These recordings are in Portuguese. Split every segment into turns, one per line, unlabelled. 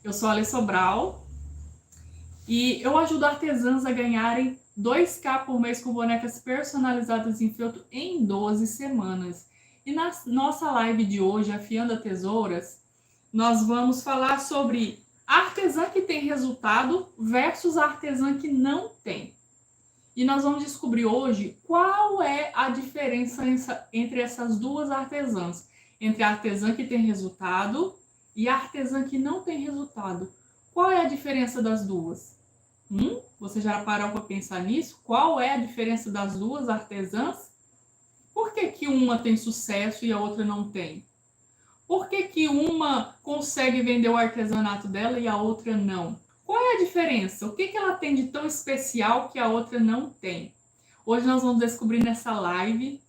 Eu sou a Alê Sobral e eu ajudo artesãs a ganharem 2K por mês com bonecas personalizadas em feltro em 12 semanas. E na nossa live de hoje, Afiando a Tesouras, nós vamos falar sobre artesã que tem resultado versus artesã que não tem. E nós vamos descobrir hoje qual é a diferença entre essas duas artesãs. Entre a artesã que tem resultado e a artesã que não tem resultado. Qual é a diferença das duas? Você já parou para pensar nisso? Qual é a diferença das duas artesãs? Por que uma tem sucesso e a outra não tem? Por que uma consegue vender o artesanato dela e a outra não? Qual é a diferença? O que ela tem de tão especial que a outra não tem? Hoje nós vamos descobrir nessa live.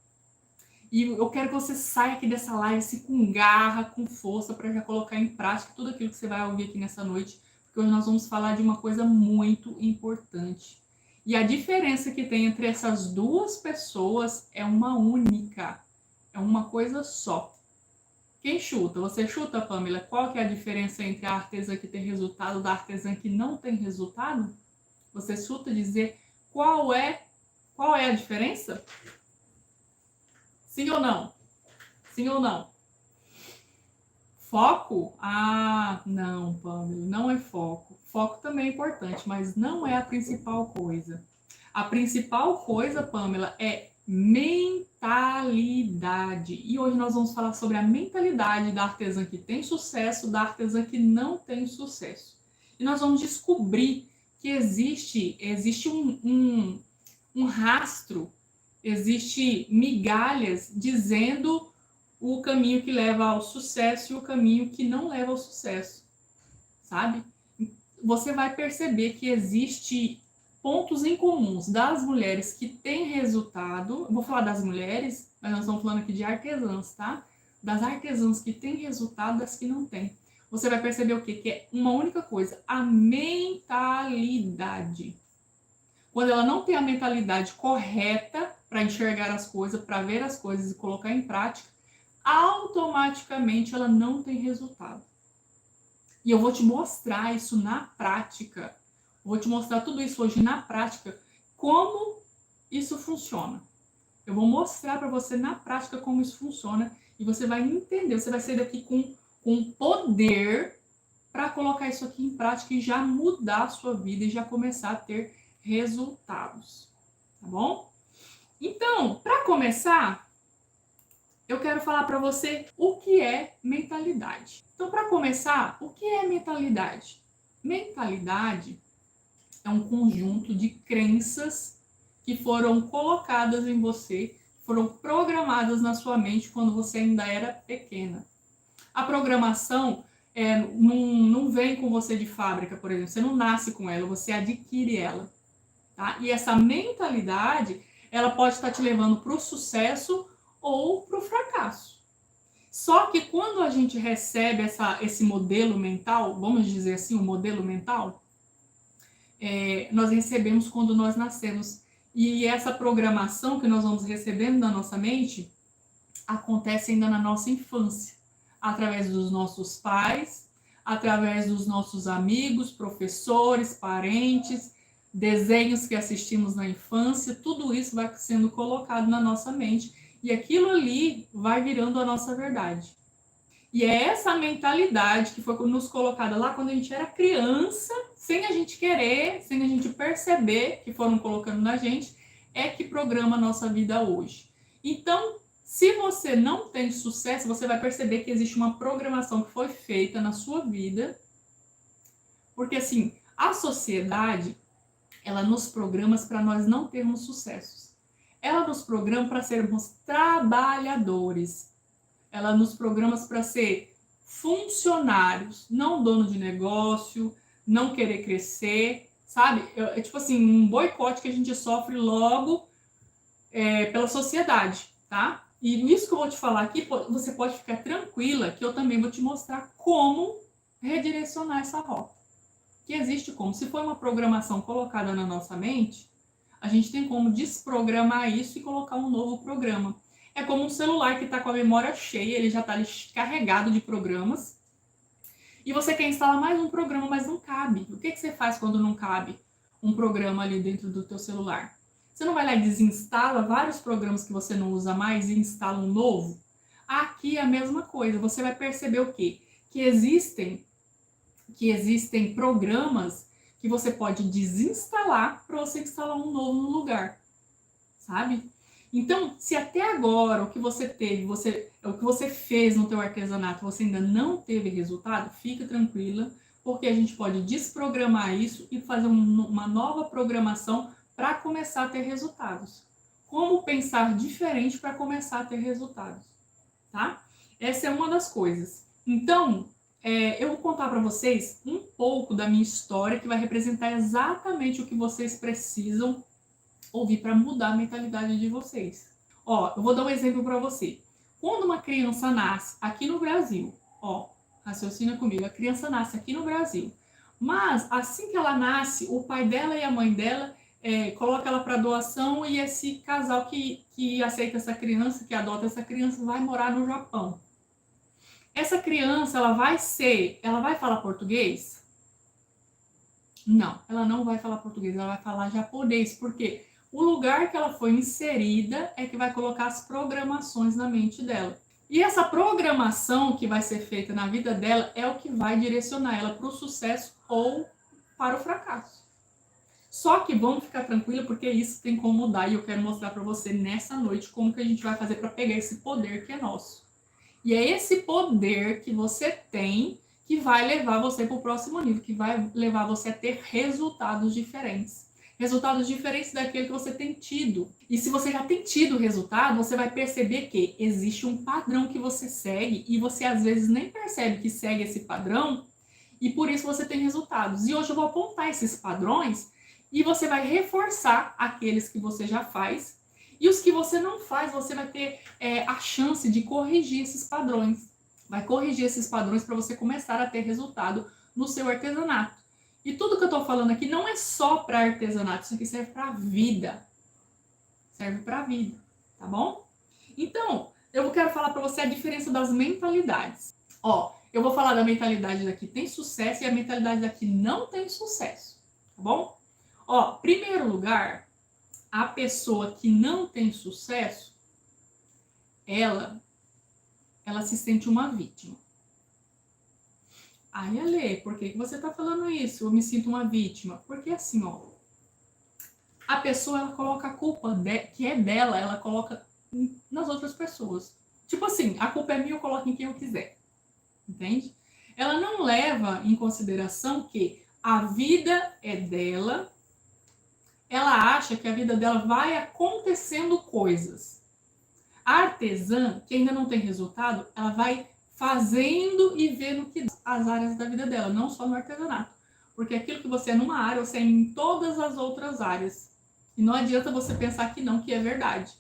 E eu quero que você saia aqui dessa live assim, com garra, com força, para já colocar em prática tudo aquilo que você vai ouvir aqui nessa noite. Porque hoje nós vamos falar de uma coisa muito importante. E a diferença que tem entre essas duas pessoas é uma única. É uma coisa só. Quem chuta? Você chuta, Pamela? Qual que é a diferença entre a artesã que tem resultado da artesã que não tem resultado? Você chuta dizer qual é a diferença? Sim ou não? Sim ou não? Foco? Ah, não, Pamela, não é foco. Foco também é importante, mas não é a principal coisa. A principal coisa, Pamela, é mentalidade. E hoje nós vamos falar sobre a mentalidade da artesã que tem sucesso, da artesã que não tem sucesso. E nós vamos descobrir que existe um rastro, existe migalhas dizendo o caminho que leva ao sucesso e o caminho que não leva ao sucesso, sabe? Você vai perceber que existe pontos em comuns das mulheres que têm resultado. Eu vou falar das mulheres, mas nós estamos falando aqui de artesãs, tá? Das artesãs que têm resultado, das que não têm. Você vai perceber o quê? Que é uma única coisa, a mentalidade. Quando ela não tem a mentalidade correta para enxergar as coisas, para ver as coisas e colocar em prática, automaticamente ela não tem resultado. E eu vou te mostrar isso na prática. Vou te mostrar tudo isso hoje na prática, como isso funciona. Eu vou mostrar para você na prática como isso funciona e você vai entender, você vai sair daqui com poder para colocar isso aqui em prática e já mudar a sua vida e já começar a ter resultados, tá bom? Então, para começar, eu quero falar para você o que é mentalidade. Então, para começar, o que é mentalidade? Mentalidade é um conjunto de crenças que foram colocadas em você, foram programadas na sua mente quando você ainda era pequena. A programação não vem com você de fábrica, por exemplo. Você não nasce com ela, você adquire ela. Tá? E essa mentalidade, ela pode estar te levando para o sucesso ou para o fracasso. Só que quando a gente recebe esse modelo mental, vamos dizer assim, o modelo mental, nós recebemos quando nós nascemos. E essa programação que nós vamos recebendo na nossa mente acontece ainda na nossa infância, através dos nossos pais, através dos nossos amigos, professores, parentes, desenhos que assistimos na infância, tudo isso vai sendo colocado na nossa mente e aquilo ali vai virando a nossa verdade. E é essa mentalidade que foi nos colocada lá quando a gente era criança, sem a gente querer, sem a gente perceber que foram colocando na gente, é que programa a nossa vida hoje. Então, se você não tem sucesso, você vai perceber que existe uma programação que foi feita na sua vida, porque assim, a sociedade, ela nos programa para nós não termos sucessos. Ela nos programa para sermos trabalhadores. Ela nos programa para ser funcionários, não dono de negócio, não querer crescer, sabe? É tipo assim, um boicote que a gente sofre logo pela sociedade, tá? E isso que eu vou te falar aqui, você pode ficar tranquila que eu também vou te mostrar como redirecionar essa rota. Que existe como. Se for uma programação colocada na nossa mente, a gente tem como desprogramar isso e colocar um novo programa. É como um celular que está com a memória cheia, ele já está carregado de programas. E você quer instalar mais um programa, mas não cabe. O que você faz quando não cabe um programa ali dentro do teu celular? Você não vai lá e desinstala vários programas que você não usa mais e instala um novo? Aqui é a mesma coisa. Você vai perceber o quê? Que existem programas que você pode desinstalar para você instalar um novo no lugar, sabe? Então, se até agora o que você teve, o que você fez no teu artesanato, você ainda não teve resultado, fica tranquila, porque a gente pode desprogramar isso e fazer uma nova programação para começar a ter resultados. Como pensar diferente para começar a ter resultados, tá? Essa é uma das coisas. Então, eu vou contar para vocês um pouco da minha história que vai representar exatamente o que vocês precisam ouvir para mudar a mentalidade de vocês. Ó, eu vou dar um exemplo para você. Quando uma criança nasce aqui no Brasil, ó, raciocina comigo, a criança nasce aqui no Brasil, mas assim que ela nasce, o pai dela e a mãe dela coloca ela para doação e esse casal que aceita essa criança, que adota essa criança, vai morar no Japão. Essa criança, ela vai falar português? Não, ela não vai falar português, ela vai falar japonês, porque o lugar que ela foi inserida é que vai colocar as programações na mente dela. E essa programação que vai ser feita na vida dela é o que vai direcionar ela para o sucesso ou para o fracasso. Só que vamos ficar tranquila, porque isso tem como mudar e eu quero mostrar para você nessa noite como que a gente vai fazer para pegar esse poder que é nosso. E é esse poder que você tem que vai levar você para o próximo nível, que vai levar você a ter resultados diferentes. Resultados diferentes daquele que você tem tido. E se você já tem tido resultado, você vai perceber que existe um padrão que você segue e você às vezes nem percebe que segue esse padrão e por isso você tem resultados. E hoje eu vou apontar esses padrões e você vai reforçar aqueles que você já faz e os que você não faz, você vai ter a chance de corrigir esses padrões. Vai corrigir esses padrões para você começar a ter resultado no seu artesanato. E tudo que eu estou falando aqui não é só para artesanato, isso aqui serve para a vida. Serve para a vida, tá bom? Então, eu quero falar para você a diferença das mentalidades. Ó, eu vou falar da mentalidade daqui tem sucesso e a mentalidade daqui não tem sucesso, tá bom? Ó, primeiro lugar, a pessoa que não tem sucesso, ela se sente uma vítima. Ai, Ale, por que você tá falando isso? Eu me sinto uma vítima. Porque assim, ó, a pessoa, ela coloca a culpa que é dela, ela coloca nas outras pessoas. Tipo assim, a culpa é minha, eu coloco em quem eu quiser. Entende? Ela não leva em consideração que a vida é dela, ela acha que a vida dela vai acontecendo coisas. A artesã, que ainda não tem resultado, ela vai fazendo e vendo que as áreas da vida dela, não só no artesanato. Porque aquilo que você é numa área, você é em todas as outras áreas. E não adianta você pensar que não, que é verdade.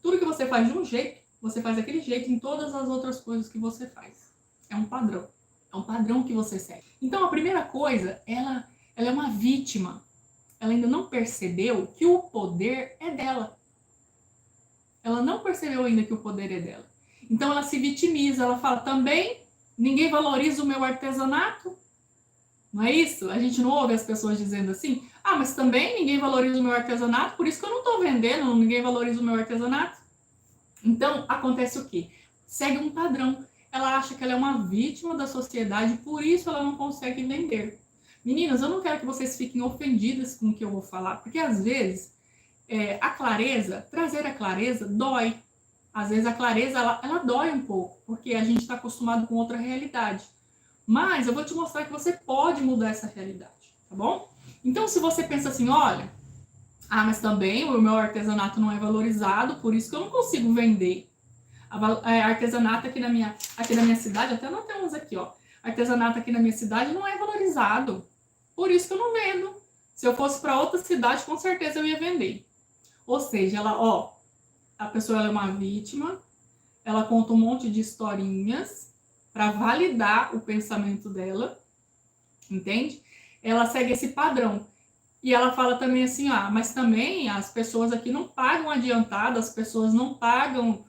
Tudo que você faz de um jeito, você faz daquele jeito em todas as outras coisas que você faz. É um padrão. É um padrão que você segue. Então, a primeira coisa, ela é uma vítima. Ela ainda não percebeu que o poder é dela. Ela não percebeu ainda que o poder é dela. Então ela se vitimiza, ela fala, também ninguém valoriza o meu artesanato? Não é isso? A gente não ouve as pessoas dizendo assim, ah, mas também ninguém valoriza o meu artesanato, por isso que eu não estou vendendo, ninguém valoriza o meu artesanato. Então acontece o quê? Segue um padrão. Ela acha que ela é uma vítima da sociedade, por isso ela não consegue vender. Meninas, eu não quero que vocês fiquem ofendidas com o que eu vou falar, porque às vezes a clareza, trazer a clareza dói. Às vezes a clareza, ela dói um pouco, porque a gente está acostumado com outra realidade. Mas eu vou te mostrar que você pode mudar essa realidade, tá bom? Então, se você pensa assim, olha, mas também o meu artesanato não é valorizado, por isso que eu não consigo vender. Artesanato aqui na minha cidade, até nós temos aqui, ó, artesanato aqui na minha cidade não é valorizado, por isso que eu não vendo. Se eu fosse para outra cidade, com certeza eu ia vender. Ou seja, a pessoa é uma vítima, ela conta um monte de historinhas para validar o pensamento dela, entende? Ela segue esse padrão. E ela fala também assim, mas também as pessoas aqui não pagam adiantado, as pessoas não pagam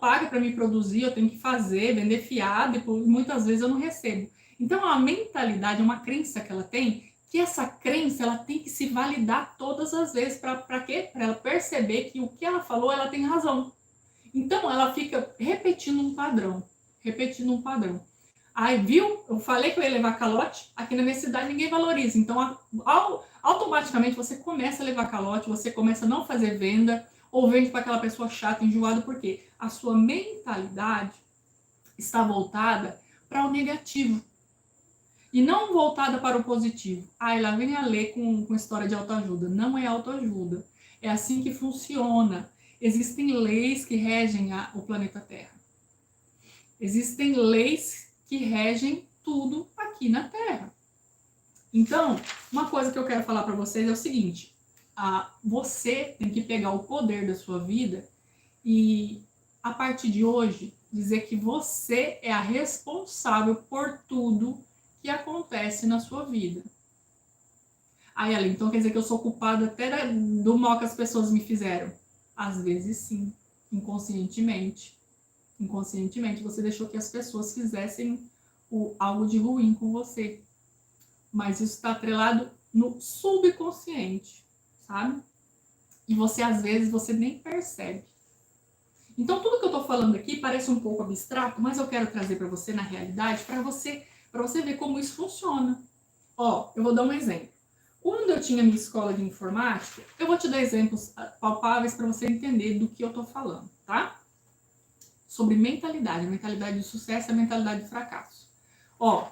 para me produzir, eu tenho que fazer, vender fiado, e muitas vezes eu não recebo. Então, a mentalidade é uma crença que ela tem, que essa crença ela tem que se validar todas as vezes. Para quê? Para ela perceber que o que ela falou, ela tem razão. Então, ela fica repetindo um padrão. Repetindo um padrão. Aí, viu? Eu falei que eu ia levar calote. Aqui na minha cidade ninguém valoriza. Então, automaticamente você começa a levar calote, você começa a não fazer venda, ou vende para aquela pessoa chata, enjoada, porque a sua mentalidade está voltada para o negativo. E não voltada para o positivo. Aí lá vem a ler com história de autoajuda. Não é autoajuda. É assim que funciona. Existem leis que regem o planeta Terra. Existem leis que regem tudo aqui na Terra. Então, uma coisa que eu quero falar para vocês é o seguinte. Você tem que pegar o poder da sua vida e, a partir de hoje, dizer que você é a responsável por tudo que acontece na sua vida. Aí, Ellen, então quer dizer que eu sou culpada até do mal que as pessoas me fizeram? Às vezes sim, inconscientemente. Inconscientemente você deixou que as pessoas fizessem algo de ruim com você. Mas isso está atrelado no subconsciente, sabe? E você, às vezes, você nem percebe. Então, tudo que eu tô falando aqui parece um pouco abstrato, mas eu quero trazer para você na realidade, para você ver como isso funciona. Ó, eu vou dar um exemplo. Quando eu tinha minha escola de informática, eu vou te dar exemplos palpáveis para você entender do que eu tô falando, tá? Sobre mentalidade, a mentalidade de sucesso e a mentalidade de fracasso. Ó,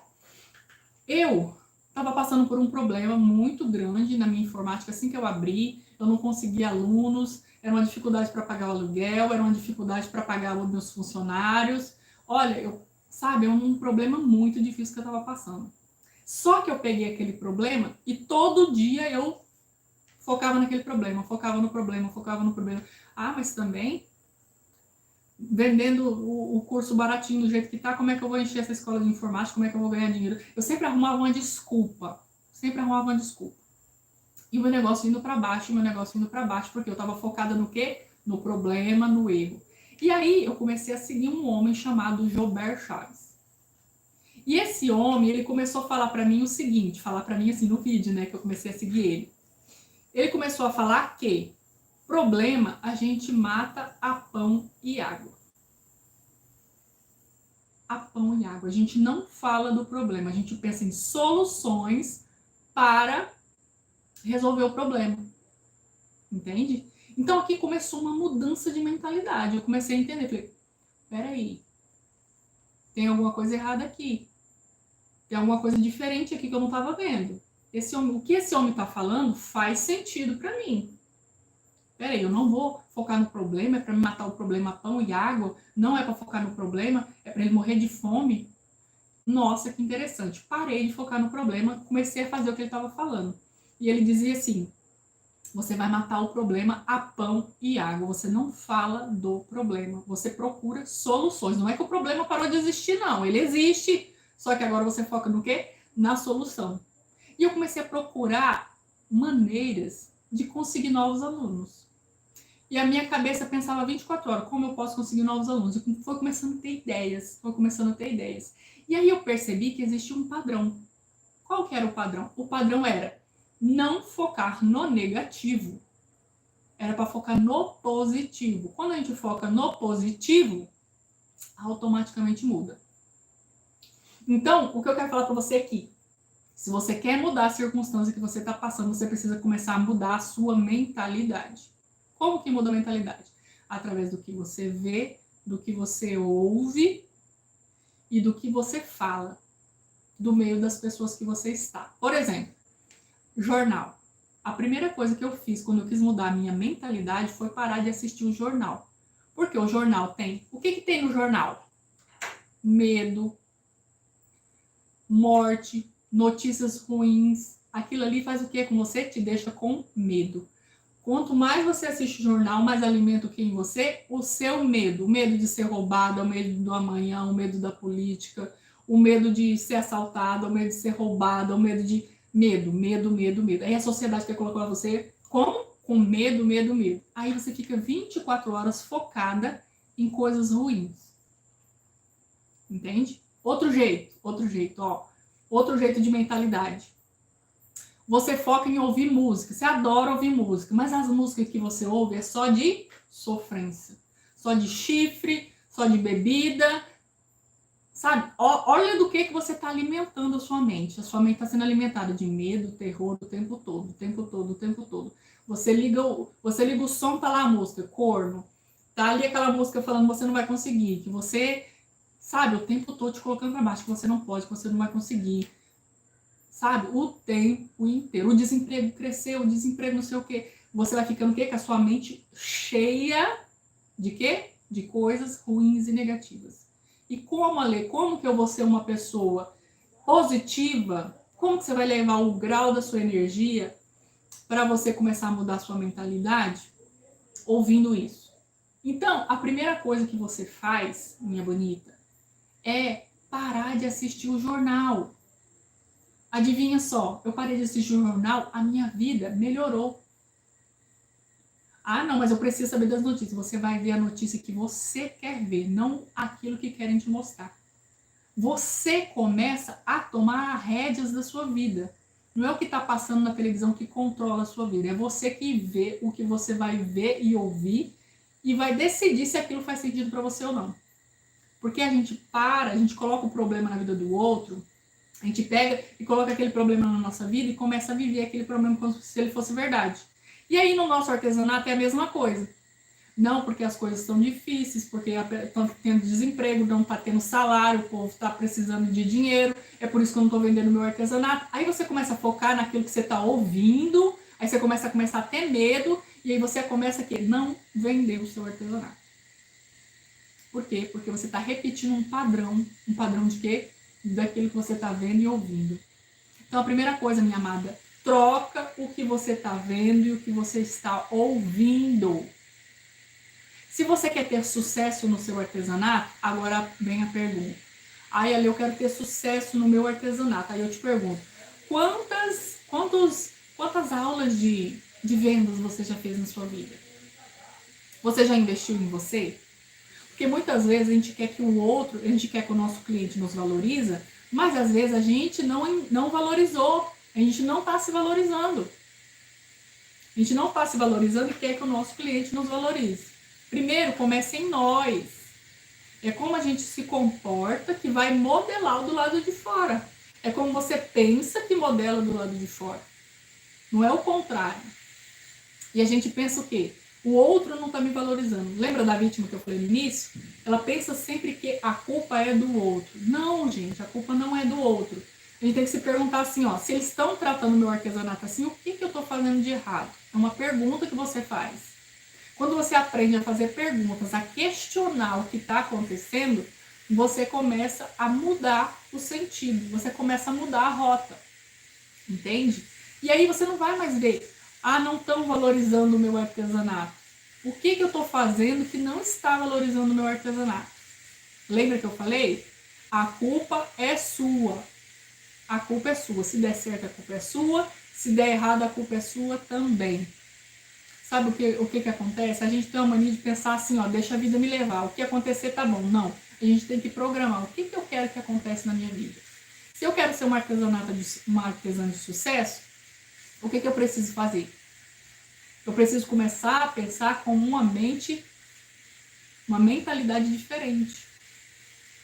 eu estava passando por um problema muito grande na minha informática assim que eu abri, eu não conseguia alunos, era uma dificuldade para pagar o aluguel, era uma dificuldade para pagar os meus funcionários. Olha, é um problema muito difícil que eu estava passando. Só que eu peguei aquele problema e todo dia eu focava naquele problema, focava no problema. Ah, mas também, vendendo o curso baratinho do jeito que tá, como é que eu vou encher essa escola de informática, como é que eu vou ganhar dinheiro? Eu sempre arrumava uma desculpa. E o meu negócio indo para baixo, porque eu estava focada no quê? No problema, no erro. E aí eu comecei a seguir um homem chamado Joubert Chaves. E esse homem, ele começou a falar para mim o seguinte, falar para mim assim no vídeo, né, que eu comecei a seguir ele. Ele começou a falar que problema a gente mata a pão e água. A pão e água. A gente não fala do problema, a gente pensa em soluções para resolver o problema. Entende? Então aqui começou uma mudança de mentalidade. Eu comecei a entender, falei, peraí, tem alguma coisa errada aqui. Tem alguma coisa diferente aqui que eu não estava vendo. O que esse homem está falando faz sentido para mim. Peraí, eu não vou focar no problema, é para me matar o problema pão e água, não é para focar no problema, é para ele morrer de fome. Nossa, que interessante. Parei de focar no problema, comecei a fazer o que ele estava falando. E ele dizia assim, você vai matar o problema a pão e água. Você não fala do problema. Você procura soluções. Não é que o problema parou de existir, não. Ele existe. Só que agora você foca no quê? Na solução. E eu comecei a procurar maneiras de conseguir novos alunos. E a minha cabeça pensava 24 horas, como eu posso conseguir novos alunos? E foi começando a ter ideias. E aí eu percebi que existia um padrão. Qual que era o padrão? O padrão era não focar no negativo. Era para focar no positivo. Quando a gente foca no positivo, automaticamente muda. Então, o que eu quero falar para você aqui, se você quer mudar a circunstância que você está passando, você precisa começar a mudar a sua mentalidade. Como que muda a mentalidade? Através do que você vê, do que você ouve e do que você fala, do meio das pessoas que você está. Por exemplo, jornal. A primeira coisa que eu fiz quando eu quis mudar a minha mentalidade foi parar de assistir o jornal. Porque o jornal tem... O que tem no jornal? Medo, morte, notícias ruins. Aquilo ali faz o que com você? Te deixa com medo. Quanto mais você assiste jornal, mais alimenta o que em você? O seu medo. O medo de ser roubada, o medo do amanhã, o medo da política, o medo de ser assaltada, o medo de ser roubada, o medo de... Medo. Aí a sociedade quer colocar você como? Com medo. Aí você fica 24 horas focada em coisas ruins. Entende? Outro jeito, ó. Outro jeito de mentalidade. Você foca em ouvir música, você adora ouvir música, mas as músicas que você ouve é só de sofrência, só de chifre, só de bebida, sabe? Olha do que você está alimentando a sua mente. A sua mente está sendo alimentada de medo, terror o tempo todo, o tempo todo, o tempo todo. Você liga o som, tá lá a música, corno. Tá ali aquela música falando que você não vai conseguir, que você, sabe, o tempo todo te colocando para baixo, que você não pode, que você não vai conseguir. Sabe? O tempo inteiro. O desemprego cresceu, o desemprego não sei o quê. Você vai ficando o quê? Com a sua mente cheia de quê? De coisas ruins e negativas. E como, Ale, como que eu vou ser uma pessoa positiva? Como que você vai levar o grau da sua energia para você começar a mudar a sua mentalidade? Ouvindo isso. Então, a primeira coisa que você faz, minha bonita, é parar de assistir o jornal. Adivinha só, eu parei de assistir o jornal, a minha vida melhorou. Ah, não, mas eu preciso saber das notícias. Você vai ver a notícia que você quer ver, não aquilo que querem te mostrar. Você começa a tomar rédeas da sua vida. Não é o que está passando na televisão que controla a sua vida. É você que vê o que você vai ver e ouvir e vai decidir se aquilo faz sentido para você ou não. Porque a gente coloca o problema na vida do outro, a gente pega e coloca aquele problema na nossa vida e começa a viver aquele problema como se ele fosse verdade. E aí no nosso artesanato é a mesma coisa. Não, porque as coisas estão difíceis, porque estão tendo desemprego, não está tendo salário, o povo está precisando de dinheiro, é por isso que eu não estou vendendo meu artesanato. Aí você começa a focar naquilo que você está ouvindo, aí você começa a ter medo, e aí você começa a não vender o seu artesanato. Por quê? Porque você está repetindo um padrão de quê? Daquilo que você está vendo e ouvindo. Então a primeira coisa, minha amada, troca o que você está vendo e o que você está ouvindo. Se você quer ter sucesso no seu artesanato, agora vem a pergunta. Aí, Ale, eu quero ter sucesso no meu artesanato. Aí eu te pergunto, quantas aulas de vendas você já fez na sua vida? Você já investiu em você? Porque muitas vezes a gente quer que a gente quer que o nosso cliente nos valoriza, mas às vezes a gente não valorizou, a gente não está se valorizando. A gente não está se valorizando e quer que o nosso cliente nos valorize. Primeiro, comece em nós. É como a gente se comporta que vai modelar do lado de fora. É como você pensa que modela do lado de fora. Não é o contrário. E a gente pensa o quê? O outro não está me valorizando. Lembra da vítima que eu falei no início? Ela pensa sempre que a culpa é do outro. Não, gente, a culpa não é do outro. A gente tem que se perguntar assim, ó, se eles estão tratando meu artesanato assim, o que eu estou fazendo de errado? É uma pergunta que você faz. Quando você aprende a fazer perguntas, a questionar o que está acontecendo, você começa a mudar o sentido, você começa a mudar a rota, entende? E aí você não vai mais ver, não estão valorizando o meu artesanato. O que eu estou fazendo que não está valorizando o meu artesanato? Lembra que eu falei? A culpa é sua. A culpa é sua. Se der certo, a culpa é sua. Se der errado, a culpa é sua também. Sabe o que acontece? A gente tem uma mania de pensar assim, ó, deixa a vida me levar. O que acontecer tá bom. Não. A gente tem que programar. O que eu quero que aconteça na minha vida? Se eu quero ser uma artesã de sucesso, o que eu preciso fazer? Eu preciso começar a pensar com uma mentalidade diferente.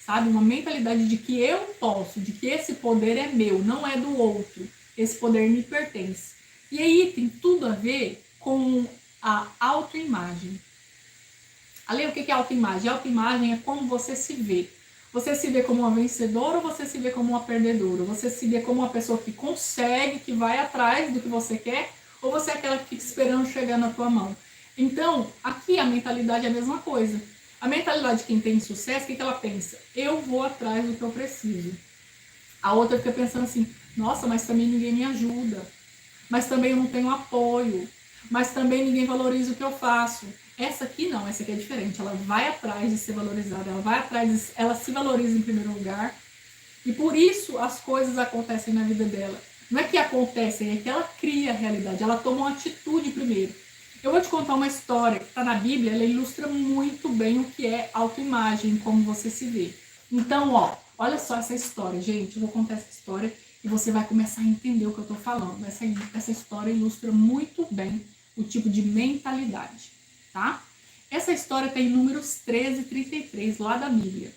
Sabe? Uma mentalidade de que eu posso, de que esse poder é meu, não é do outro. Esse poder me pertence. E aí tem tudo a ver com a autoimagem. Ali, o que é autoimagem? A autoimagem é como você se vê. Você se vê como uma vencedora ou você se vê como uma perdedora? Você se vê como uma pessoa que consegue, que vai atrás do que você quer, ou você é aquela que fica esperando chegar na tua mão? Então, aqui a mentalidade é a mesma coisa. A mentalidade de quem tem sucesso, o que ela pensa? Eu vou atrás do que eu preciso. A outra fica pensando assim, nossa, mas também ninguém me ajuda. Mas também eu não tenho apoio. Mas também ninguém valoriza o que eu faço. Essa aqui não, essa aqui é diferente. Ela vai atrás de ser valorizada, ela se valoriza em primeiro lugar. E por isso as coisas acontecem na vida dela. Não é que acontecem, é que ela cria a realidade. Ela toma uma atitude primeiro. Eu vou te contar uma história que está na Bíblia, ela ilustra muito bem o que é autoimagem, como você se vê. Então, ó, Olha só essa história, gente. Eu vou contar essa história e você vai começar a entender o que eu estou falando. Essa história ilustra muito bem o tipo de mentalidade, tá? Essa história tem Números 13:33, lá da Bíblia.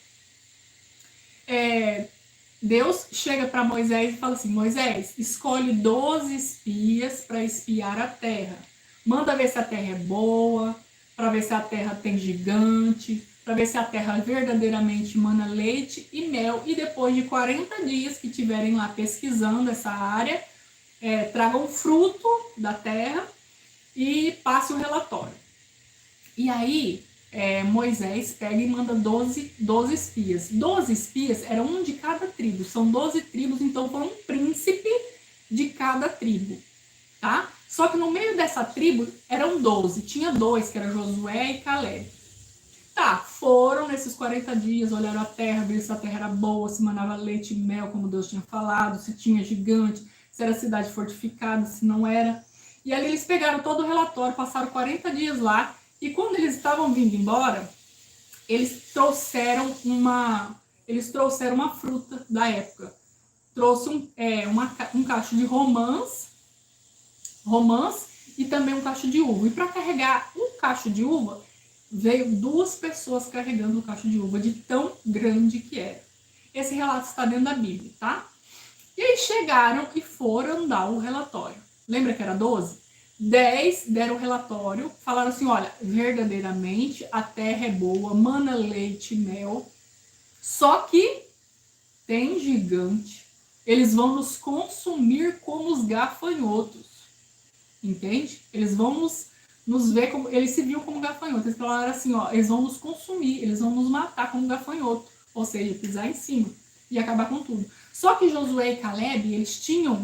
Deus chega para Moisés e fala assim: Moisés, escolhe 12 espias para espiar a terra. Manda ver se a terra é boa, para ver se a terra tem gigante, para ver se a terra verdadeiramente mana leite e mel. E depois de 40 dias que tiverem lá pesquisando essa área, tragam fruto da terra e passe o relatório. E aí, Moisés pega e manda 12 espias. 12 espias eram um de cada tribo. São 12 tribos, então foram um príncipe de cada tribo, tá? Só que no meio dessa tribo eram 12. Tinha dois, que era Josué e Caleb. Tá, foram nesses 40 dias, olharam a terra, viram se a terra era boa, se manava leite e mel, como Deus tinha falado, se tinha gigante, se era cidade fortificada, se não era. E ali eles pegaram todo o relatório, passaram 40 dias lá, e quando eles estavam vindo embora, eles trouxeram uma fruta da época. Trouxe um cacho de romãs e também um cacho de uva. E para carregar um cacho de uva, veio 2 pessoas carregando o cacho de uva, de tão grande que era. Esse relato está dentro da Bíblia, tá? E aí chegaram e foram dar o relatório. Lembra que era 12? 10 deram o relatório, falaram assim, olha, verdadeiramente a terra é boa, mana leite e mel, só que tem gigante, eles vão nos consumir como os gafanhotos, entende? Eles vão nos ver como, eles se viam como gafanhotos, eles falaram assim, ó, eles vão nos consumir, eles vão nos matar como gafanhoto, ou seja, pisar em cima e acabar com tudo. Só que Josué e Caleb, eles tinham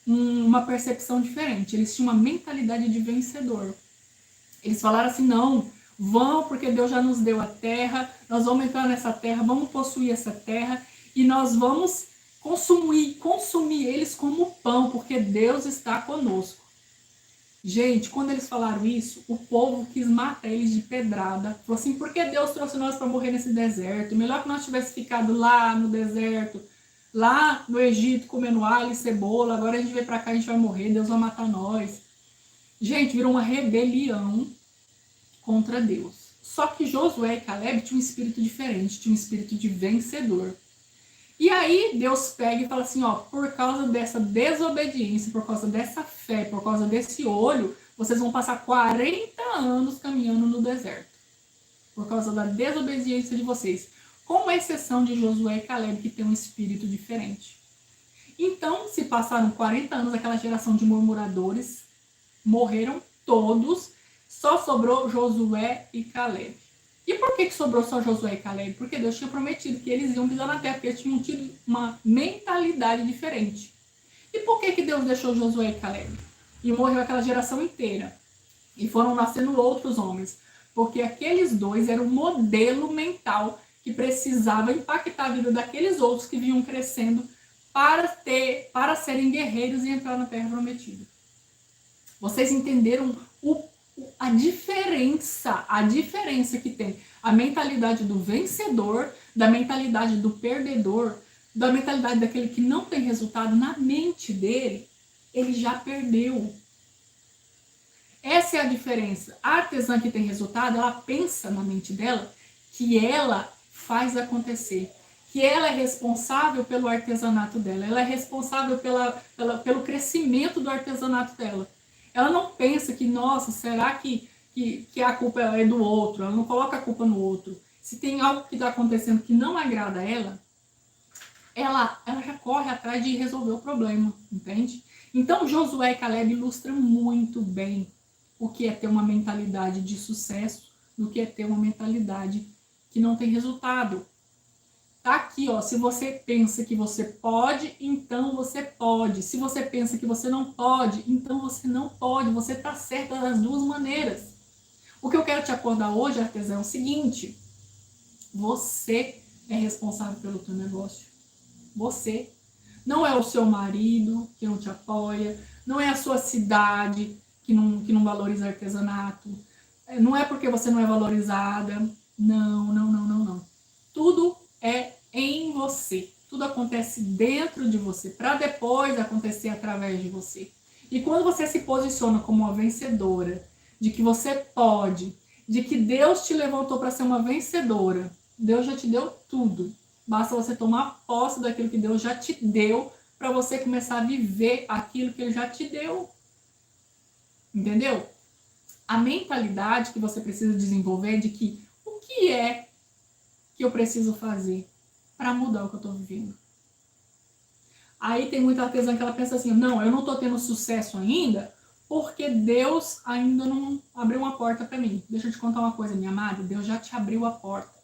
uma percepção diferente, eles tinham uma mentalidade de vencedor. Eles falaram assim, não, vão porque Deus já nos deu a terra, nós vamos entrar nessa terra, vamos possuir essa terra e nós vamos consumir eles como pão, porque Deus está conosco. Gente, quando eles falaram isso, o povo quis matar eles de pedrada. Falou assim, por que Deus trouxe nós para morrer nesse deserto? Melhor que nós tivéssemos ficado lá no deserto, lá no Egito, comendo alho e cebola. Agora a gente veio para cá, a gente vai morrer, Deus vai matar nós. Gente, virou uma rebelião contra Deus. Só que Josué e Caleb tinham um espírito diferente, tinham um espírito de vencedor. E aí Deus pega e fala assim, ó, por causa dessa desobediência, por causa dessa fé, por causa desse olho, vocês vão passar 40 anos caminhando no deserto. Por causa da desobediência de vocês. Com exceção de Josué e Caleb, que tem um espírito diferente. Então, se passaram 40 anos, aquela geração de murmuradores morreram todos, só sobrou Josué e Caleb. E por que sobrou só Josué e Caleb? Porque Deus tinha prometido que eles iam pisar na terra, porque eles tinham tido uma mentalidade diferente. E por que Deus deixou Josué e Caleb? E morreu aquela geração inteira. E foram nascendo outros homens. Porque aqueles dois eram um modelo mental que precisava impactar a vida daqueles outros que vinham crescendo para serem guerreiros e entrar na terra prometida. Vocês entenderam a diferença que tem a mentalidade do vencedor, da mentalidade do perdedor, da mentalidade daquele que não tem resultado na mente dele, ele já perdeu. Essa é a diferença. A artesã que tem resultado, ela pensa na mente dela que ela faz acontecer, que ela é responsável pelo artesanato dela, ela é responsável pelo crescimento do artesanato dela. Ela não pensa que, nossa, será que a culpa é do outro? Ela não coloca a culpa no outro. Se tem algo que está acontecendo que não agrada a ela, ela já corre atrás de resolver o problema, entende? Então, Josué e Caleb ilustram muito bem o que é ter uma mentalidade de sucesso, do que é ter uma mentalidade que não tem resultado. Tá aqui, ó, se você pensa que você pode, então você pode. Se você pensa que você não pode, então você não pode. Você tá certa das duas maneiras. O que eu quero te acordar hoje, artesão, é o seguinte. Você é responsável pelo teu negócio. Você. Não é o seu marido que não te apoia. Não é a sua cidade que não valoriza artesanato. Não é porque você não é valorizada. Não. Tudo é em você. Tudo acontece dentro de você, para depois acontecer através de você. E quando você se posiciona como uma vencedora, de que você pode, de que Deus te levantou para ser uma vencedora, Deus já te deu tudo. Basta você tomar posse daquilo que Deus já te deu para você começar a viver aquilo que Ele já te deu. Entendeu? A mentalidade que você precisa desenvolver de que o que é que eu preciso fazer para mudar o que eu estou vivendo. Aí tem muita artesã que ela pensa assim, não, eu não estou tendo sucesso ainda porque Deus ainda não abriu uma porta para mim. Deixa eu te contar uma coisa, minha amada, Deus já te abriu a porta.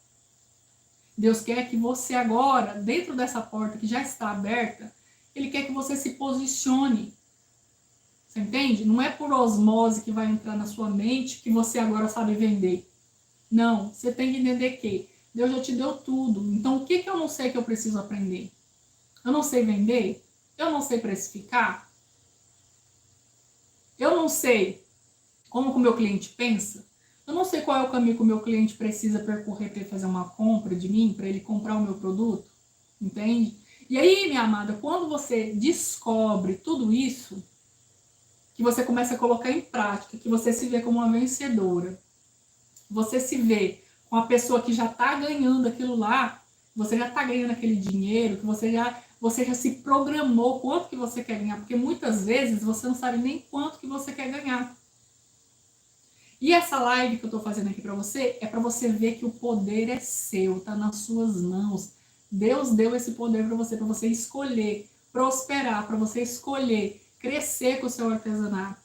Deus quer que você agora, dentro dessa porta que já está aberta, Ele quer que você se posicione. Você entende? Não é por osmose que vai entrar na sua mente que você agora sabe vender. Não, você tem que entender que Deus já te deu tudo. Então, o que eu não sei que eu preciso aprender? Eu não sei vender? Eu não sei precificar? Eu não sei como que o meu cliente pensa? Eu não sei qual é o caminho que o meu cliente precisa percorrer para ele fazer uma compra de mim, para ele comprar o meu produto? Entende? E aí, minha amada, quando você descobre tudo isso, que você começa a colocar em prática, que você se vê como uma vencedora, você se vê com a pessoa que já está ganhando aquilo lá, você já está ganhando aquele dinheiro, que você já se programou quanto que você quer ganhar, porque muitas vezes você não sabe nem quanto que você quer ganhar. E essa live que eu estou fazendo aqui para você é para você ver que o poder é seu, está nas suas mãos. Deus deu esse poder para você escolher prosperar, para você escolher crescer com o seu artesanato,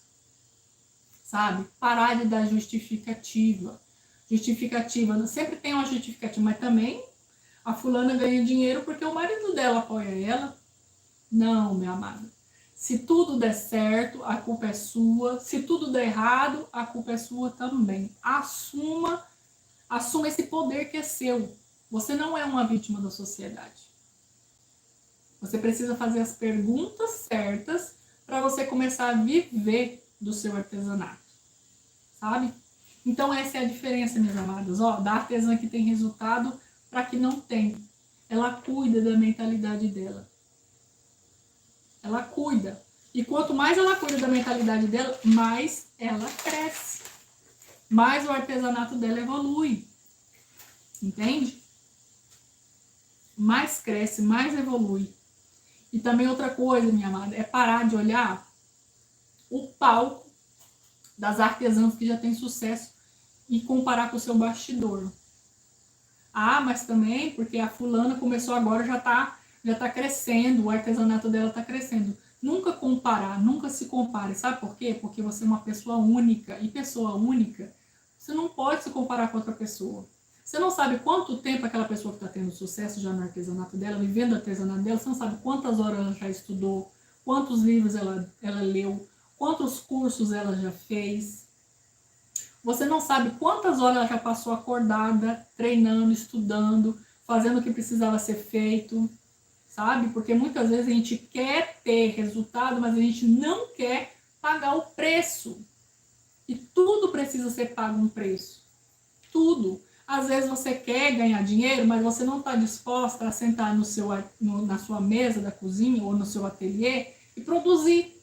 sabe? Parar de dar justificativa. Justificativa, sempre tem uma justificativa, mas também a fulana ganha dinheiro porque o marido dela apoia ela. Não, minha amada. Se tudo der certo, a culpa é sua. Se tudo der errado, a culpa é sua também. Assuma esse poder que é seu. Você não é uma vítima da sociedade. Você precisa fazer as perguntas certas para você começar a viver do seu artesanato, sabe? Então essa é a diferença, minhas amadas, da artesã que tem resultado para que não tem. Ela cuida da mentalidade dela. Ela cuida. E quanto mais ela cuida da mentalidade dela, mais ela cresce. Mais o artesanato dela evolui. Entende? Mais cresce, mais evolui. E também outra coisa, minha amada, é parar de olhar o palco das artesãs que já têm sucesso e comparar com o seu bastidor. Ah, mas também porque a fulana começou agora, já tá crescendo, o artesanato dela tá crescendo. Nunca comparar, nunca se compare. Sabe por quê? Porque você é uma pessoa única. E pessoa única, você não pode se comparar com outra pessoa. Você não sabe quanto tempo aquela pessoa que está tendo sucesso já no artesanato dela, vivendo o artesanato dela, você não sabe quantas horas ela já estudou, quantos livros ela leu, quantos cursos ela já fez. Você não sabe quantas horas ela já passou acordada, treinando, estudando, fazendo o que precisava ser feito, sabe? Porque muitas vezes a gente quer ter resultado, mas a gente não quer pagar o preço. E tudo precisa ser pago um preço. Tudo. Às vezes você quer ganhar dinheiro, mas você não está disposta a sentar na sua mesa da cozinha ou no seu ateliê e produzir.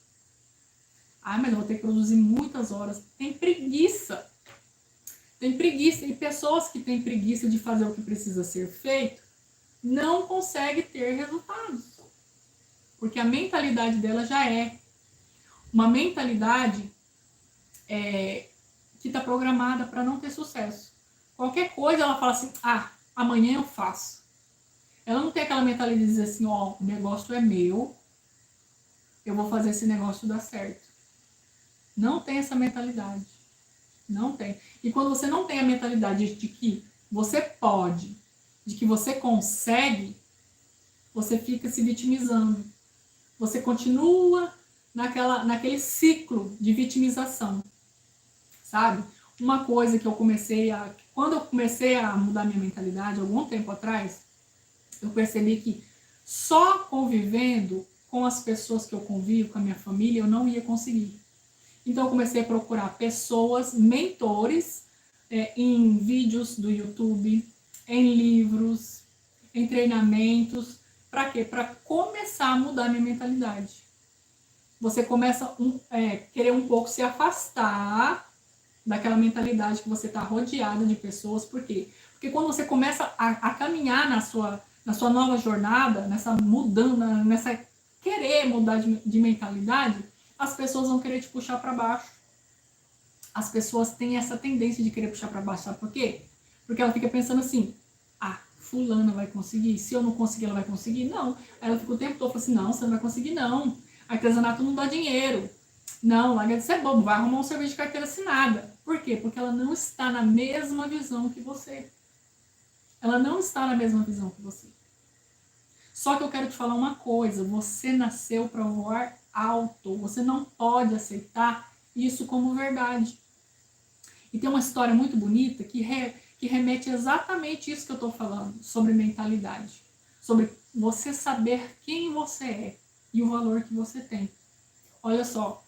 Ah, mas eu vou ter que produzir muitas horas. Tem preguiça. Tem preguiça. E pessoas que têm preguiça de fazer o que precisa ser feito não conseguem ter resultados. Porque a mentalidade dela já é uma mentalidade que está programada para não ter sucesso. Qualquer coisa ela fala assim, amanhã eu faço. Ela não tem aquela mentalidade de dizer assim, o negócio é meu, eu vou fazer esse negócio dar certo. Não tem essa mentalidade. Não tem. E quando você não tem a mentalidade de que você pode, de que você consegue, você fica se vitimizando. Você continua naquele ciclo de vitimização. Sabe? Uma coisa que quando eu comecei a mudar minha mentalidade, algum tempo atrás, eu percebi que só convivendo com as pessoas que eu convivo, com a minha família, eu não ia conseguir. Então eu comecei a procurar pessoas, mentores, em vídeos do YouTube, em livros, em treinamentos. Para quê? Para começar a mudar a minha mentalidade. Você começa a querer um pouco se afastar daquela mentalidade que você está rodeada de pessoas. Por quê? Porque quando você começa a caminhar na sua nova jornada, nessa mudança, nessa querer mudar de mentalidade, as pessoas vão querer te puxar para baixo. As pessoas têm essa tendência de querer puxar para baixo. Sabe por quê? Porque ela fica pensando assim, fulana vai conseguir, se eu não conseguir, ela vai conseguir? Não. Aí ela fica o tempo todo falando assim, não, você não vai conseguir não. Artesanato não dá dinheiro. Não, larga de ser bobo, vai arrumar um serviço de carteira assinada. Por quê? Porque ela não está na mesma visão que você. Ela não está na mesma visão que você. Só que eu quero te falar uma coisa, você nasceu para voar alto. Você não pode aceitar isso como verdade. E tem uma história muito bonita que remete exatamente isso que eu estou falando, sobre mentalidade. Sobre você saber quem você é e o valor que você tem. Olha só,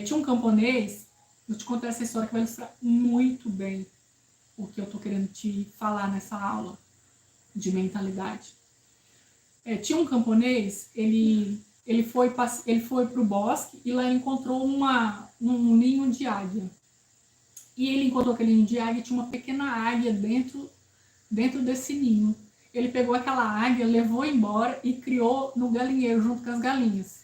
tinha um camponês, vou te contar essa história que vai ilustrar muito bem o que eu estou querendo te falar nessa aula de mentalidade. Tinha um camponês, ele foi para o bosque e lá ele encontrou um ninho de águia. E ele encontrou aquele ninho de águia e tinha uma pequena águia dentro desse ninho. Ele pegou aquela águia, levou embora e criou no galinheiro junto com as galinhas.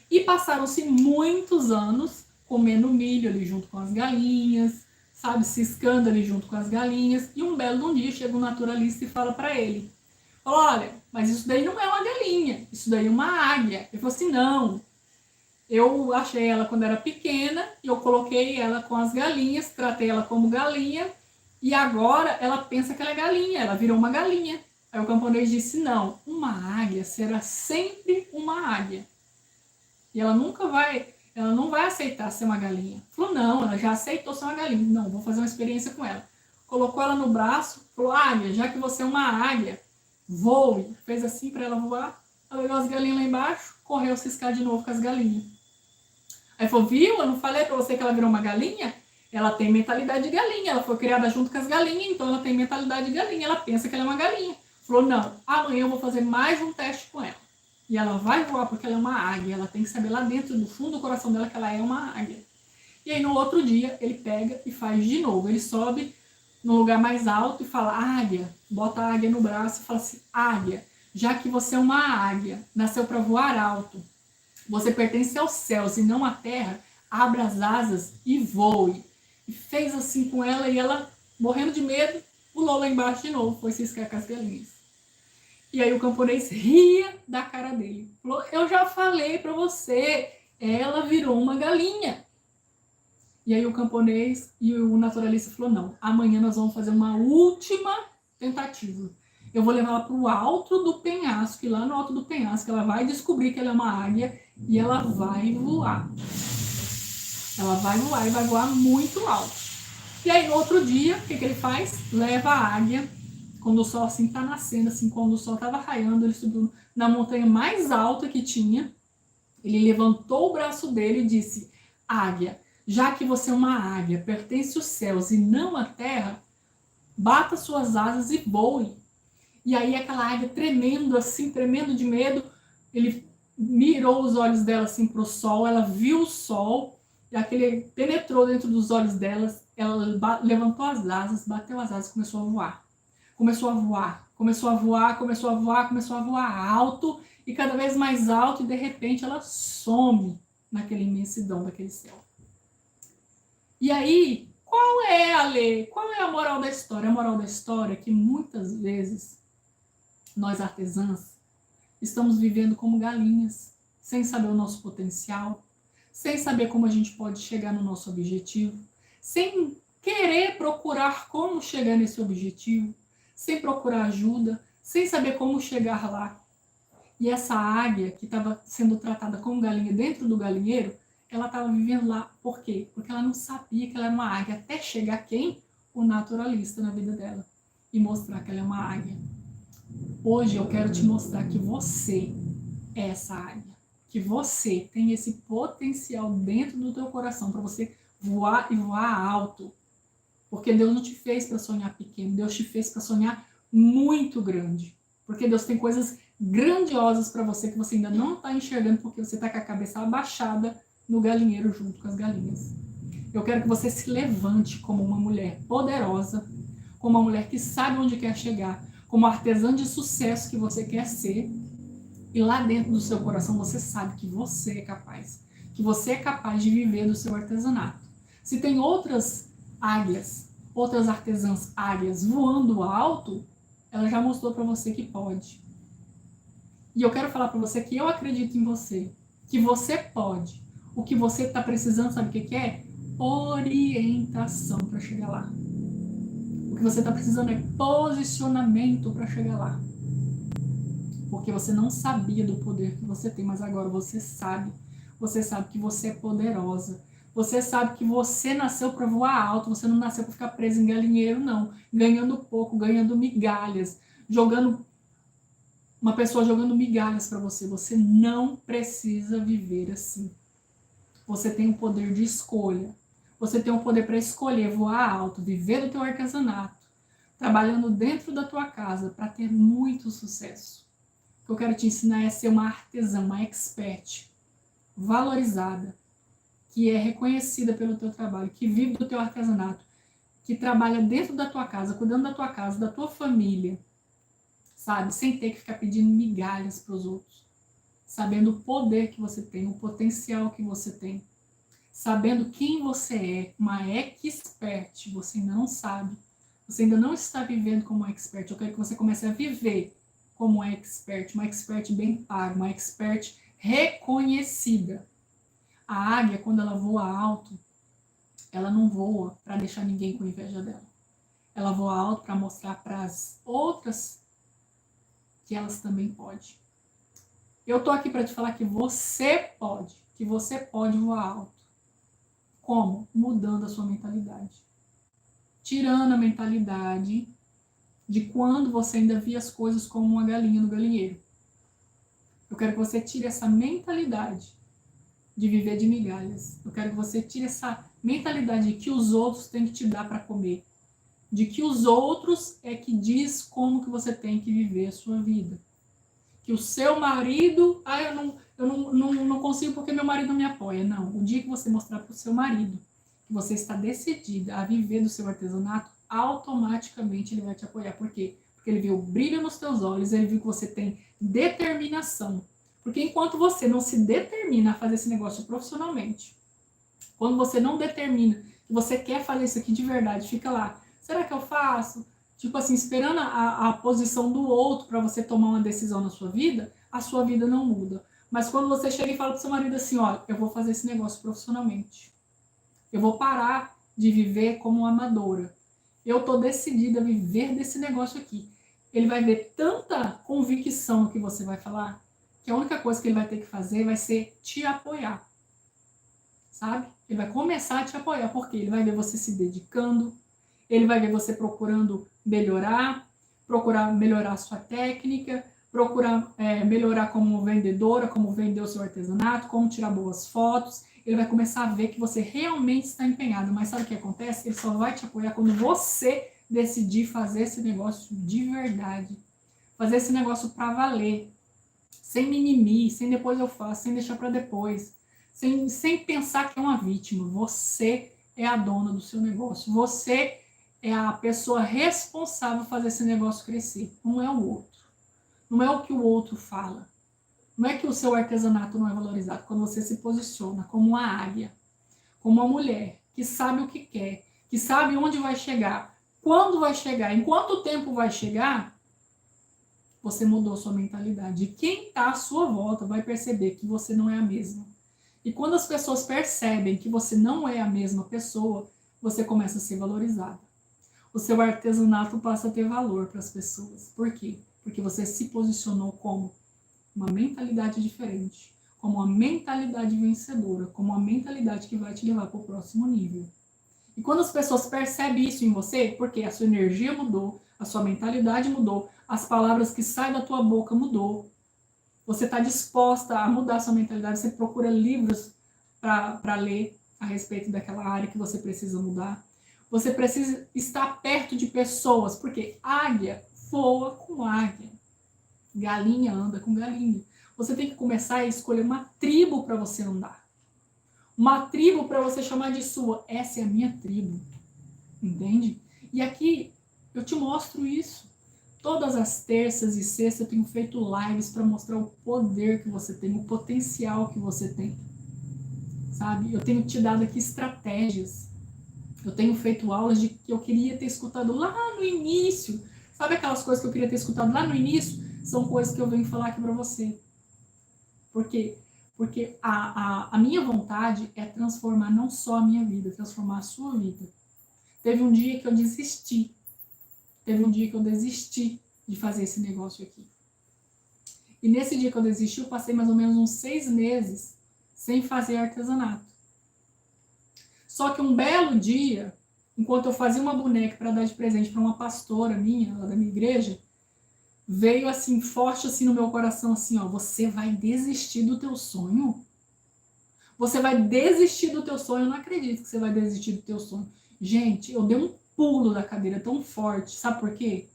E passaram-se muitos anos comendo milho ali junto com as galinhas, sabe, ciscando ali junto com as galinhas. E um belo dia chega um naturalista e fala para ele, olha, mas isso daí não é uma galinha, isso daí é uma águia. Ele falou assim, não, eu achei ela quando era pequena, eu coloquei ela com as galinhas, tratei ela como galinha, e agora ela pensa que ela é galinha, ela virou uma galinha. Aí o camponês disse, não, uma águia será sempre uma águia. E ela não vai aceitar ser uma galinha. Falou, não, ela já aceitou ser uma galinha. Não, vou fazer uma experiência com ela. Colocou ela no braço, falou, águia, já que você é uma águia, voe. Fez assim para ela voar, ela olhou as galinhas lá embaixo, correu ciscar de novo com as galinhas. Aí falou, viu, eu não falei para você que ela virou uma galinha? Ela tem mentalidade de galinha, ela foi criada junto com as galinhas, então ela tem mentalidade de galinha, ela pensa que ela é uma galinha. Falou, não, amanhã eu vou fazer mais um teste com ela. E ela vai voar porque ela é uma águia, ela tem que saber lá dentro, do fundo do coração dela, que ela é uma águia. E aí no outro dia, ele pega e faz de novo, ele sobe no lugar mais alto e fala, águia, bota a águia no braço e fala assim, águia, já que você é uma águia, nasceu para voar alto, você pertence aos céus e não à terra, abra as asas e voe. E fez assim com ela e ela, morrendo de medo, pulou lá embaixo de novo, foi ciscar com as galinhas. E aí o camponês ria da cara dele. Falou, eu já falei para você, ela virou uma galinha. E aí o camponês e o naturalista falou, não, amanhã nós vamos fazer uma última tentativa. Eu vou levar ela para o alto do penhasco, e lá no alto do penhasco ela vai descobrir que ela é uma águia e ela vai voar. Ela vai voar e vai voar muito alto. E aí no outro dia, o que ele faz? Leva a águia, quando o sol assim tá nascendo, assim, quando o sol estava raiando, ele subiu na montanha mais alta que tinha, ele levantou o braço dele e disse, águia, já que você é uma águia, pertence aos céus e não à terra, bata suas asas e voe. E aí aquela águia tremendo assim, tremendo de medo, ele mirou os olhos dela assim para o sol, ela viu o sol, e aquele penetrou dentro dos olhos delas, ela levantou as asas, bateu as asas e começou a voar. Começou a voar, começou a voar, começou a voar, começou a voar alto, e cada vez mais alto, e de repente ela some naquela imensidão daquele céu. E aí, qual é a lei? Qual é a moral da história? A moral da história é que muitas vezes nós artesãs estamos vivendo como galinhas, sem saber o nosso potencial, sem saber como a gente pode chegar no nosso objetivo, sem querer procurar como chegar nesse objetivo, sem procurar ajuda, sem saber como chegar lá. E essa águia que estava sendo tratada como galinha dentro do galinheiro, ela estava vivendo lá. Por quê? Porque ela não sabia que ela era uma águia, até chegar quem? O naturalista na vida dela. E mostrar que ela é uma águia. Hoje eu quero te mostrar que você é essa águia. Que você tem esse potencial dentro do teu coração para você voar e voar alto. Porque Deus não te fez para sonhar pequeno, Deus te fez para sonhar muito grande. Porque Deus tem coisas grandiosas para você que você ainda não está enxergando porque você está com a cabeça abaixada no galinheiro junto com as galinhas. Eu quero que você se levante como uma mulher poderosa, como uma mulher que sabe onde quer chegar, como artesã de sucesso que você quer ser. E lá dentro do seu coração você sabe que você é capaz. Que você é capaz de viver do seu artesanato. Se tem outras águias, outras artesãs águias voando alto, ela já mostrou para você que pode. E eu quero falar para você que eu acredito em você. Que você pode. O que você está precisando, sabe o que é? Orientação para chegar lá. O que você está precisando é posicionamento para chegar lá. Porque você não sabia do poder que você tem, mas agora você sabe. Você sabe que você é poderosa. Você sabe que você nasceu para voar alto, você não nasceu para ficar preso em galinheiro, não. Ganhando pouco, ganhando migalhas, uma pessoa jogando migalhas para você. Você não precisa viver assim. Você tem o poder de escolha. Você tem o poder para escolher voar alto, viver do teu artesanato, trabalhando dentro da tua casa para ter muito sucesso. O que eu quero te ensinar é ser uma artesã, uma expert, valorizada, que é reconhecida pelo teu trabalho, que vive do teu artesanato, que trabalha dentro da tua casa, cuidando da tua casa, da tua família, sabe? Sem ter que ficar pedindo migalhas para os outros. Sabendo o poder que você tem, o potencial que você tem. Sabendo quem você é, uma expert, você ainda não sabe. Você ainda não está vivendo como expert. Eu quero que você comece a viver como uma expert bem paga, uma expert reconhecida. A águia, quando ela voa alto, ela não voa para deixar ninguém com inveja dela. Ela voa alto para mostrar para as outras que elas também podem. Eu tô aqui para te falar que você pode voar alto. Como? Mudando a sua mentalidade. Tirando a mentalidade de quando você ainda via as coisas como uma galinha no galinheiro. Eu quero que você tire essa mentalidade de viver de migalhas. Eu quero que você tire essa mentalidade de que os outros têm que te dar para comer. De que os outros é que diz como que você tem que viver a sua vida. Que o seu marido, eu não consigo porque meu marido não me apoia. Não, o dia que você mostrar para o seu marido que você está decidida a viver do seu artesanato, automaticamente ele vai te apoiar. Por quê? Porque ele viu o brilho nos teus olhos, ele viu que você tem determinação. Porque enquanto você não se determina a fazer esse negócio profissionalmente, quando você não determina que você quer fazer isso aqui de verdade, fica lá, será que eu faço? Tipo assim, esperando a posição do outro para você tomar uma decisão na sua vida, a sua vida não muda. Mas quando você chega e fala pro seu marido assim, olha, eu vou fazer esse negócio profissionalmente. Eu vou parar de viver como uma amadora. Eu tô decidida a viver desse negócio aqui. Ele vai ver tanta convicção no que você vai falar, que a única coisa que ele vai ter que fazer vai ser te apoiar. Sabe? Ele vai começar a te apoiar, porque ele vai ver você se dedicando, ele vai ver você procurando procurar melhorar a sua técnica, procurar melhorar como vendedora, como vender o seu artesanato, como tirar boas fotos. Ele vai começar a ver que você realmente está empenhado. Mas sabe o que acontece? Ele só vai te apoiar quando você decidir fazer esse negócio de verdade. Fazer esse negócio para valer. Sem mimimi, sem depois eu faço, sem deixar para depois. Sem pensar que é uma vítima. Você é a dona do seu negócio. Você é a pessoa responsável por fazer esse negócio crescer. Não é o outro. Não é o que o outro fala. Não é que o seu artesanato não é valorizado. Quando você se posiciona como uma águia, como uma mulher que sabe o que quer, que sabe onde vai chegar, quando vai chegar, em quanto tempo vai chegar, você mudou sua mentalidade. E quem está à sua volta vai perceber que você não é a mesma. E quando as pessoas percebem que você não é a mesma pessoa, você começa a ser valorizada. O seu artesanato passa a ter valor para as pessoas. Por quê? Porque você se posicionou como uma mentalidade diferente, como uma mentalidade vencedora, como uma mentalidade que vai te levar para o próximo nível. E quando as pessoas percebem isso em você, porque a sua energia mudou, a sua mentalidade mudou, as palavras que saem da tua boca mudou, você está disposta a mudar a sua mentalidade, você procura livros para ler a respeito daquela área que você precisa mudar. Você precisa estar perto de pessoas, porque águia voa com águia. Galinha anda com galinha. Você tem que começar a escolher uma tribo para você andar. Uma tribo para você chamar de sua. Essa é a minha tribo. Entende? E aqui eu te mostro isso. Todas as terças e sextas eu tenho feito lives para mostrar o poder que você tem, o potencial que você tem. Sabe? Eu tenho te dado aqui estratégias. Eu tenho feito aulas de que eu queria ter escutado lá no início. Sabe aquelas coisas que eu queria ter escutado lá no início? São coisas que eu venho falar aqui para você. Por quê? Porque a minha vontade é transformar não só a minha vida, transformar a sua vida. Teve um dia que eu desisti. Teve um dia que eu desisti de fazer esse negócio aqui. E nesse dia que eu desisti, eu passei mais ou menos uns 6 meses sem fazer artesanato. Só que um belo dia, enquanto eu fazia uma boneca para dar de presente para uma pastora minha, lá da minha igreja, veio assim, forte assim no meu coração, assim, ó, você vai desistir do teu sonho? Você vai desistir do teu sonho? Eu não acredito que você vai desistir do teu sonho. Gente, eu dei um pulo da cadeira tão forte, sabe por quê?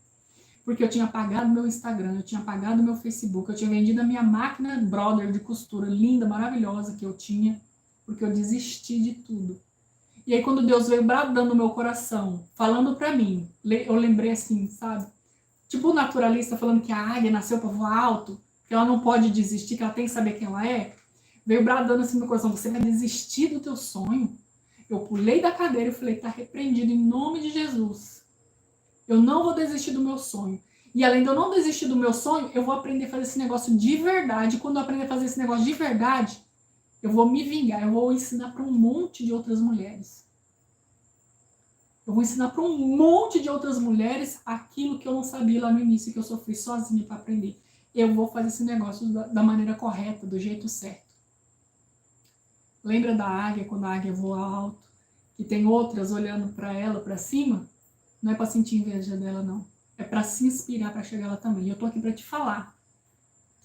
Porque eu tinha apagado meu Instagram, eu tinha apagado meu Facebook, eu tinha vendido a minha máquina Brother de costura, linda, maravilhosa que eu tinha, porque eu desisti de tudo. E aí quando Deus veio bradando no meu coração, falando pra mim, eu lembrei assim, sabe? Tipo o naturalista falando que a águia nasceu para voar alto, que ela não pode desistir, que ela tem que saber quem ela é. Veio bradando assim no meu coração, você vai desistir do teu sonho? Eu pulei da cadeira e falei, tá repreendido em nome de Jesus. Eu não vou desistir do meu sonho. E além de eu não desistir do meu sonho, eu vou aprender a fazer esse negócio de verdade. E quando eu aprender a fazer esse negócio de verdade, eu vou me vingar, eu vou ensinar para um monte de outras mulheres. Eu vou ensinar para um monte de outras mulheres aquilo que eu não sabia lá no início, que eu sofri sozinha para aprender. Eu vou fazer esse negócio da maneira correta, do jeito certo. Lembra da águia, quando a águia voa alto, que tem outras olhando para ela, para cima? Não é para sentir inveja dela, não. É para se inspirar para chegar lá também. E eu tô aqui para te falar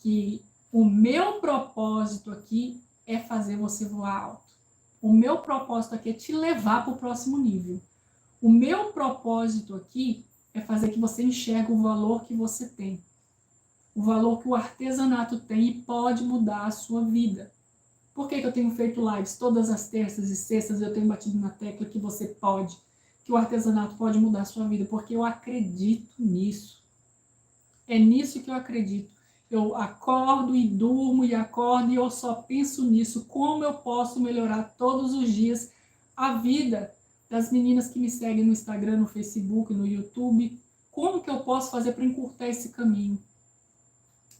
que o meu propósito aqui é fazer você voar alto. O meu propósito aqui é te levar para o próximo nível. O meu propósito aqui é fazer que você enxergue o valor que você tem. O valor que o artesanato tem e pode mudar a sua vida. Por que eu tenho feito lives todas as terças e sextas? Eu tenho batido na tecla que você pode, que o artesanato pode mudar a sua vida, porque eu acredito nisso. É nisso que eu acredito. Eu acordo e durmo e acordo e eu só penso nisso, como eu posso melhorar todos os dias a vida das meninas que me seguem no Instagram, no Facebook, no YouTube. Como que eu posso fazer para encurtar esse caminho?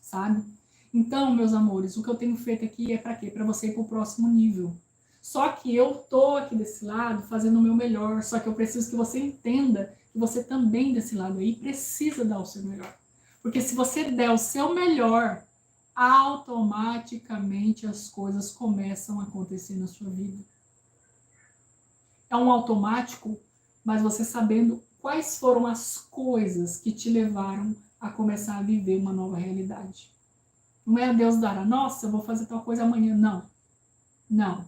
Sabe? Então, meus amores, o que eu tenho feito aqui é para quê? Para você ir para o próximo nível. Só que eu tô aqui desse lado fazendo o meu melhor, só que eu preciso que você entenda que você também desse lado aí precisa dar o seu melhor. Porque se você der o seu melhor, automaticamente as coisas começam a acontecer na sua vida. É um automático, mas você sabendo quais foram as coisas que te levaram a começar a viver uma nova realidade. Não é a Deus dará, nossa, eu vou fazer tal coisa amanhã. Não. Não.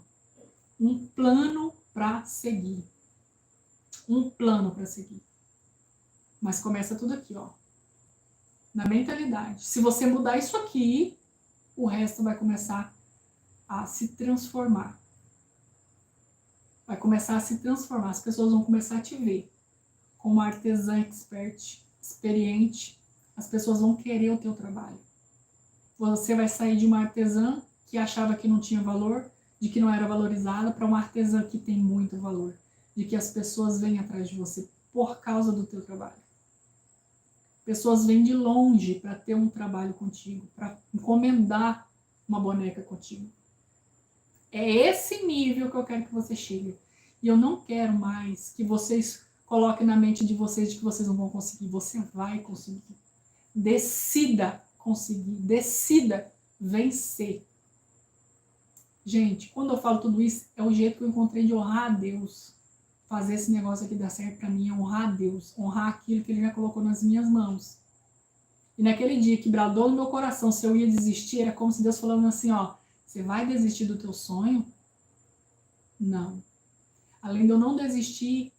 Um plano para seguir. Um plano para seguir. Mas começa tudo aqui, ó. Na mentalidade. Se você mudar isso aqui, o resto vai começar a se transformar. Vai começar a se transformar. As pessoas vão começar a te ver como uma artesã experiente. As pessoas vão querer o teu trabalho. Você vai sair de uma artesã que achava que não tinha valor, de que não era valorizada, para uma artesã que tem muito valor, de que as pessoas vêm atrás de você por causa do teu trabalho. Pessoas vêm de longe para ter um trabalho contigo, para encomendar uma boneca contigo. É esse nível que eu quero que você chegue. E eu não quero mais que vocês coloquem na mente de vocês de que vocês não vão conseguir. Você vai conseguir. Decida conseguir. Decida vencer. Gente, quando eu falo tudo isso, é o jeito que eu encontrei de honrar a Deus. Fazer esse negócio aqui dar certo para mim é honrar a Deus. Honrar aquilo que Ele já colocou nas minhas mãos. E naquele dia que bradou no meu coração se eu ia desistir, era como se Deus falando assim, ó, você vai desistir do teu sonho? Não. Além de eu não desistir,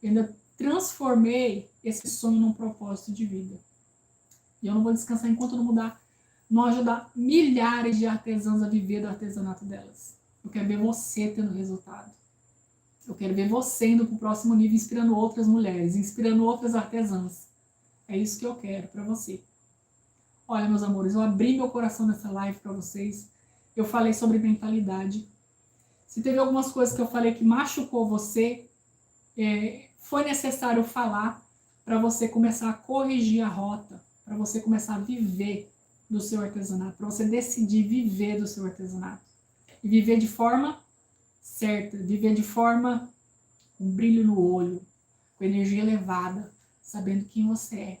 eu ainda transformei esse sonho num propósito de vida. E eu não vou descansar enquanto não ajudar milhares de artesãs a viver do artesanato delas. Eu quero ver você tendo resultado. Eu quero ver você indo para o próximo nível, inspirando outras mulheres, inspirando outras artesãs. É isso que eu quero para você. Olha, meus amores, eu abri meu coração nessa live para vocês. Eu falei sobre mentalidade. Se teve algumas coisas que eu falei que machucou você, foi necessário falar para você começar a corrigir a rota, para você começar a viver do seu artesanato, para você decidir viver do seu artesanato. E viver de forma certa, viver de forma com brilho no olho, com energia elevada, sabendo quem você é.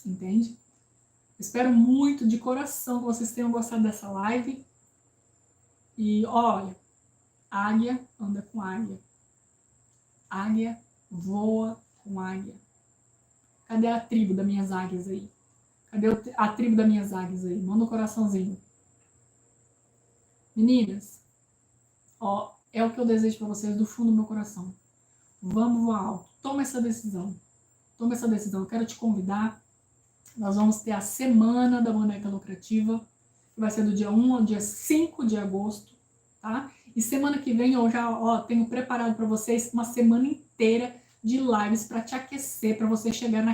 Entende? Espero muito de coração que vocês tenham gostado dessa live. E olha, águia anda com águia. Águia voa com águia. Cadê a tribo das minhas águias aí? Cadê a tribo das minhas águias aí? Manda um coraçãozinho. Meninas, ó, é o que eu desejo para vocês do fundo do meu coração. Vamos voar alto. Toma essa decisão. Toma essa decisão. Eu quero te convidar. Nós vamos ter a Semana da Boneca Lucrativa, que vai ser do dia 1 ao dia 5 de agosto, tá? E semana que vem eu já tenho preparado para vocês uma semana inteira de lives para te aquecer, para você chegar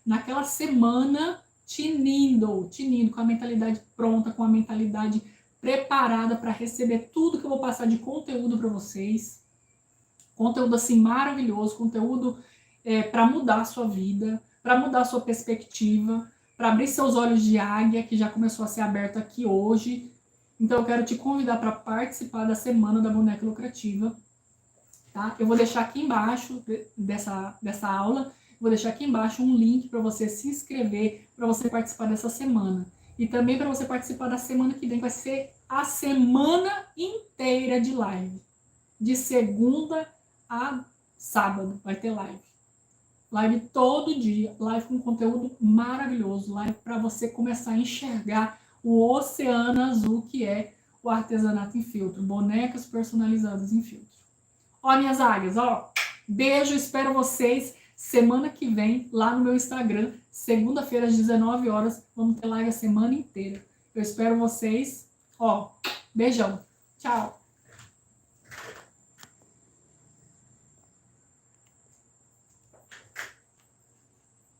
naquela semana tinindo, com a mentalidade pronta, com a mentalidade preparada para receber tudo que eu vou passar de conteúdo para vocês. Conteúdo assim maravilhoso, conteúdo para mudar a sua vida, para mudar a sua perspectiva, para abrir seus olhos de águia, que já começou a ser aberto aqui hoje. Então eu quero te convidar para participar da Semana da Boneca Lucrativa. Tá? Eu vou deixar aqui embaixo dessa aula, vou deixar aqui embaixo um link para você se inscrever, para você participar dessa semana. E também para você participar da semana que vem, vai ser a semana inteira de live. De segunda a sábado vai ter live. Live todo dia, live com conteúdo maravilhoso, live para você começar a enxergar o oceano azul que é o artesanato em filtro, bonecas personalizadas em filtro. Ó, minhas águias, ó, beijo, espero vocês semana que vem lá no meu Instagram, segunda-feira às 19 horas, vamos ter live a semana inteira. Eu espero vocês, ó, beijão, tchau.